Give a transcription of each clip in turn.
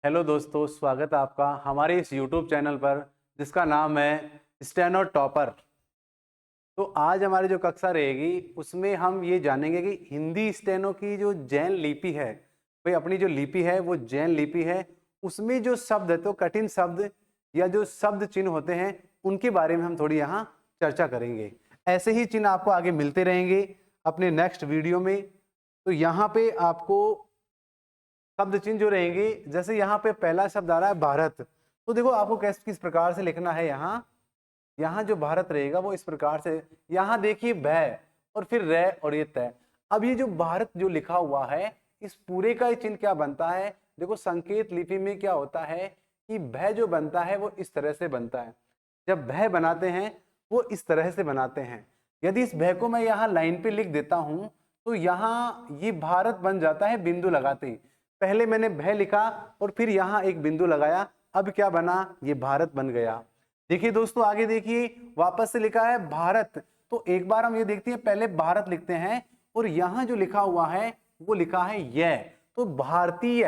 Hello दोस्तों, स्वागत है आपका हमारे इस YouTube चैनल पर जिसका नाम है स्टेनो टॉपर। तो आज हमारी जो कक्षा रहेगी उसमें हम ये जानेंगे कि हिंदी स्टेनो की जो जैन लिपि है, भाई अपनी जो लिपि है वो जैन लिपि है, उसमें जो शब्द है तो कठिन शब्द या जो शब्द चिन्ह होते हैं उनके बारे में हम थोड़ी यहाँ चर्चा करेंगे। ऐसे ही चिन्ह आपको आगे मिलते रहेंगे अपने नेक्स्ट वीडियो में। तो यहाँ पे आपको शब्द चिन्ह जो रहेंगे, जैसे यहाँ पे पहला शब्द आ रहा है भारत, तो देखो आपको किस प्रकार से लिखना है। यहाँ जो भारत रहेगा वो इस प्रकार से, यहाँ देखिए भय और फिर रे और ये तय। अब ये जो भारत जो लिखा हुआ है इस पूरे का चिन्ह क्या बनता है, देखो संकेत लिपि में क्या होता है कि भय जो बनता है वो इस तरह से बनता है। जब भय बनाते हैं वो इस तरह से बनाते हैं। यदि इस भय को मैं यहाँ लाइन पे लिख देता हूं तो यहाँ ये भारत बन जाता है बिंदु लगाते ही। पहले मैंने भय लिखा और फिर यहाँ एक बिंदु लगाया, अब क्या बना, ये भारत बन गया। देखिए दोस्तों आगे देखिए, वापस से लिखा है भारत, तो एक बार हम ये देखते हैं, पहले भारत लिखते हैं और यहाँ जो लिखा हुआ है वो लिखा है यह, तो भारतीय।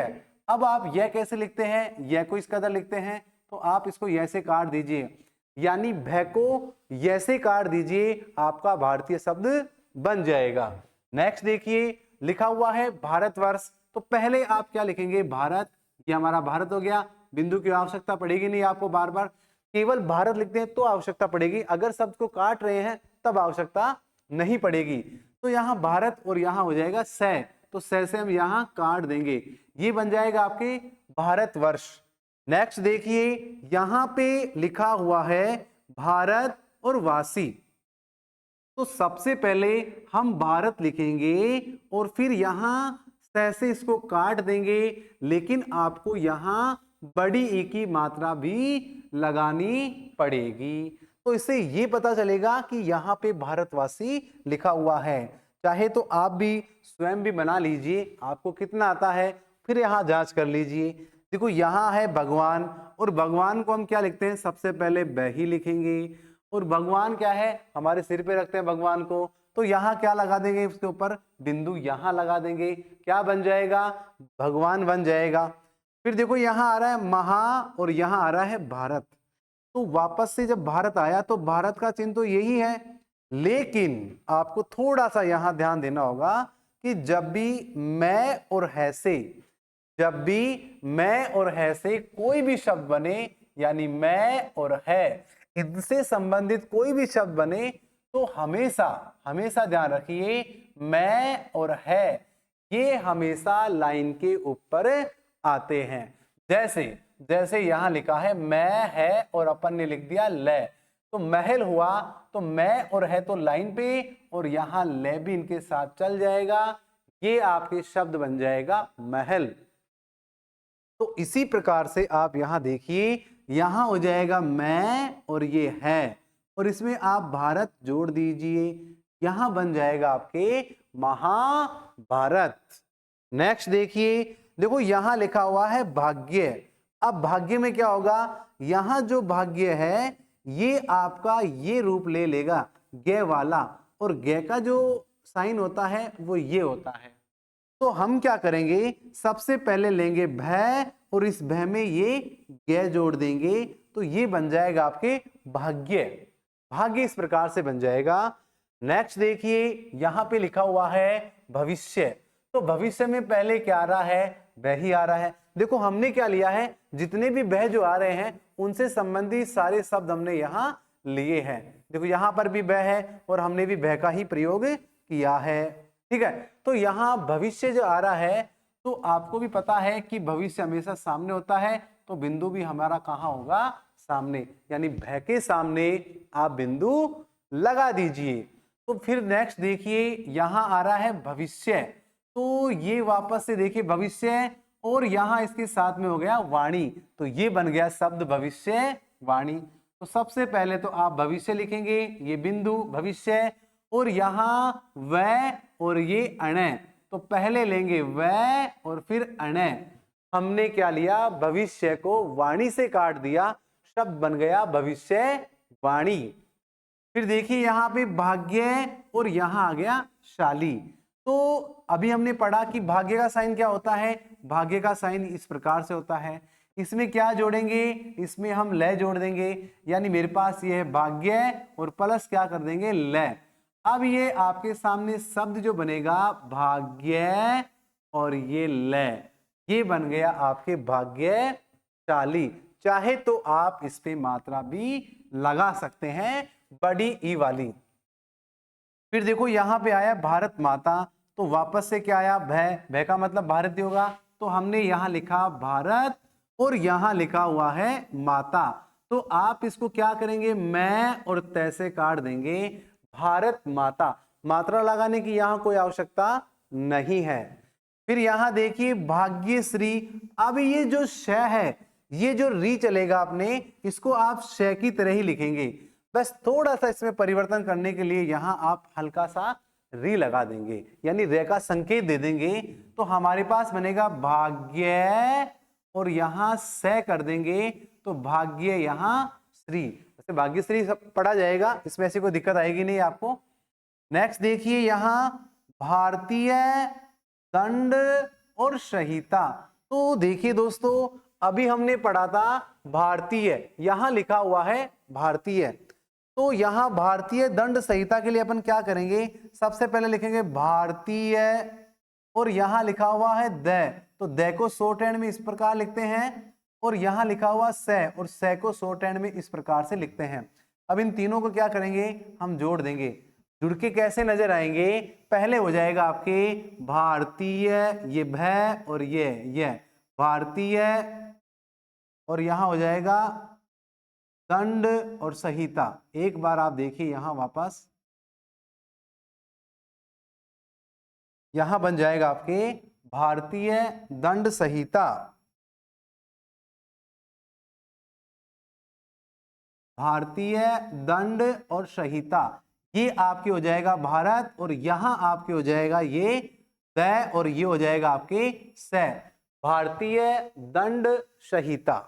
अब आप यह कैसे लिखते हैं, यह को इस कदर लिखते हैं तो आप इसको यह से काट दीजिए, यानी भय को यह से काट दीजिए, आपका भारतीय शब्द बन जाएगा। नेक्स्ट देखिए लिखा हुआ है भारतवर्ष, तो पहले आप क्या लिखेंगे, भारत, ये हमारा भारत हो गया, बिंदु की आवश्यकता पड़ेगी नहीं आपको, बार बार केवल भारत लिखते हैं तो आवश्यकता पड़ेगी, अगर शब्द को काट रहे हैं तब आवश्यकता नहीं पड़ेगी। तो यहाँ भारत और यहाँ हो जाएगा सै, तो सै से हम यहाँ काट देंगे, ये बन जाएगा आपके भारतवर्ष। नेक्स्ट देखिए यहाँ पे लिखा हुआ है भारत और वासी, तो सबसे पहले हम भारत लिखेंगे और फिर यहां सै से इसको काट देंगे, लेकिन आपको यहां बड़ी ई की मात्रा भी लगानी पड़ेगी। तो इससे ये पता चलेगा कि यहाँ पे भारतवासी लिखा हुआ है। चाहे तो आप भी स्वयं भी बना लीजिए, आपको कितना आता है फिर यहाँ जांच कर लीजिए। देखो यहाँ है भगवान, और भगवान को हम क्या लिखते हैं, सबसे पहले ब ही लिखेंगे, और भगवान क्या है, हमारे सिर पे रखते हैं भगवान को, तो यहाँ क्या लगा देंगे, उसके ऊपर बिंदु यहाँ लगा देंगे, क्या बन जाएगा, भगवान बन जाएगा। फिर देखो यहाँ आ रहा है महा और यहाँ आ रहा है भारत, तो वापस से जब भारत आया तो भारत का चिन्ह तो यही है, लेकिन आपको थोड़ा सा यहाँ ध्यान देना होगा कि जब भी मैं और है से, जब भी मैं और है से कोई भी शब्द बने, यानी मैं और है इनसे संबंधित कोई भी शब्द बने, तो हमेशा हमेशा ध्यान रखिए मैं और है ये हमेशा लाइन के ऊपर आते हैं। जैसे जैसे यहां लिखा है मैं है और अपन ने लिख दिया ले, तो महल हुआ, तो मैं और है तो लाइन पे, और यहां ले भी इनके साथ चल जाएगा, ये आपके शब्द बन जाएगा महल। तो इसी प्रकार से आप यहां देखिए, यहां हो जाएगा मैं और ये है, और इसमें आप भारत जोड़ दीजिए, यहां बन जाएगा आपके महाभारत। नेक्स्ट देखिए, देखो यहां लिखा हुआ है भाग्य। अब भाग्य में क्या होगा, यहां जो भाग्य है ये आपका ये रूप ले लेगा गे वाला, और गे का जो साइन होता है वो ये होता है। तो हम क्या करेंगे, सबसे पहले लेंगे भय और इस भय में ये गे जोड़ देंगे, तो ये बन जाएगा आपके भाग्य। भाग्य इस प्रकार से बन जाएगा। नेक्स्ट देखिए यहां पे लिखा हुआ है भविष्य, तो भविष्य में पहले क्या आ रहा है, वह ही आ रहा है। देखो हमने क्या लिया है, जितने भी वह जो आ रहे हैं उनसे संबंधित सारे शब्द हमने यहां लिए हैं। देखो यहां पर भी वह है और हमने भी वह का ही प्रयोग किया है, ठीक है। तो यहां भविष्य जो आ रहा है, तो आपको भी पता है कि भविष्य हमेशा सामने होता है, तो बिंदु भी हमारा कहां होगा, सामने, यानी भय के सामने आप बिंदु लगा दीजिए। तो फिर नेक्स्ट देखिए यहां आ रहा है भविष्य, तो ये वापस से देखिए भविष्य, और यहां इसके साथ में हो गया वाणी, तो ये बन गया शब्द भविष्य वाणी। तो सबसे पहले तो आप भविष्य लिखेंगे, ये बिंदु भविष्य, और यहां वह और ये अणय, तो पहले लेंगे वह और फिर अणय। हमने क्या लिया, भविष्य को वाणी से काट दिया, शब्द बन गया भविष्य वाणी। फिर देखिए यहां पे भाग्य और यहां आ गया शाली। तो अभी हमने पढ़ा कि भाग्य का साइन क्या होता है, भाग्य का साइन इस प्रकार से होता है, इसमें क्या जोड़ेंगे, इसमें हम लय जोड़ देंगे, यानी मेरे पास ये है भाग्य और प्लस क्या कर देंगे लय। अब ये आपके सामने शब्द जो बनेगा भाग्य और ये लय, ये बन गया आपके भाग्यशाली। चाहे तो आप इस पे मात्रा भी लगा सकते हैं, बड़ी ई वाली। फिर देखो यहां पे आया भारत माता, तो वापस से क्या आया भय, भय का मतलब भारत होगा, तो हमने यहां लिखा भारत और यहां लिखा हुआ है माता। तो आप इसको क्या करेंगे, मैं और तय से काट देंगे, भारत माता। मात्रा लगाने की यहां कोई आवश्यकता नहीं है। फिर यहां देखिए भाग्यश्री, अब ये जो श है, ये जो री चलेगा अपने, इसको आप श की तरह ही लिखेंगे, बस थोड़ा सा इसमें परिवर्तन करने के लिए यहां आप हल्का सा री लगा देंगे, यानी रे का संकेत दे देंगे। तो हमारे पास बनेगा भाग्य और यहां स कर देंगे, तो भाग्य यहां श्री, वैसे भाग्यश्री सब पढ़ा जाएगा, इसमें ऐसी कोई दिक्कत आएगी नहीं आपको। नेक्स्ट देखिए यहां भारतीय दंड और संहिता। तो देखिए दोस्तों, अभी हमने पढ़ा था भारतीय, यहां लिखा हुआ है भारतीय, तो यहां भारतीय दंड संहिता के लिए अपन क्या करेंगे, सबसे पहले लिखेंगे भारतीय और यहां लिखा हुआ है द, तो द को शॉर्ट हैंड में इस प्रकार लिखते हैं, और यहां लिखा हुआ स, और स को शॉर्ट हैंड में इस प्रकार से लिखते हैं। अब इन तीनों को क्या करेंगे, हम जोड़ देंगे। जुड़ के कैसे नजर आएंगे, पहले हो जाएगा आपके भारतीय, ये भय और ये भारतीय, और यहां हो जाएगा दंड और संहिता। एक बार आप देखिए यहां वापस, यहां बन जाएगा आपके भारतीय दंड संहिता, भारतीय दंड और संहिता, ये आपके हो जाएगा भारत, और यहां आपके हो जाएगा ये द, और ये हो जाएगा आपके स, भारतीय दंड संहिता।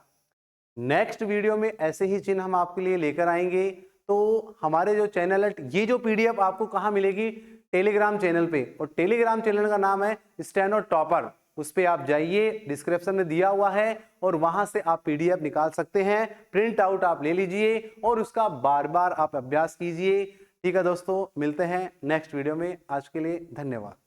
नेक्स्ट वीडियो में ऐसे ही चिन्ह हम आपके लिए लेकर आएंगे। तो हमारे जो चैनल है, ये जो पीडीएफ आपको कहाँ मिलेगी, टेलीग्राम चैनल पे, और टेलीग्राम चैनल का नाम है स्टेनो टॉपर। उस पे आप जाइए, डिस्क्रिप्शन में दिया हुआ है, और वहां से आप पीडीएफ निकाल सकते हैं, प्रिंट आउट आप ले लीजिए और उसका बार बार आप अभ्यास कीजिए। ठीक है दोस्तों, मिलते हैं नेक्स्ट वीडियो में। आज के लिए धन्यवाद।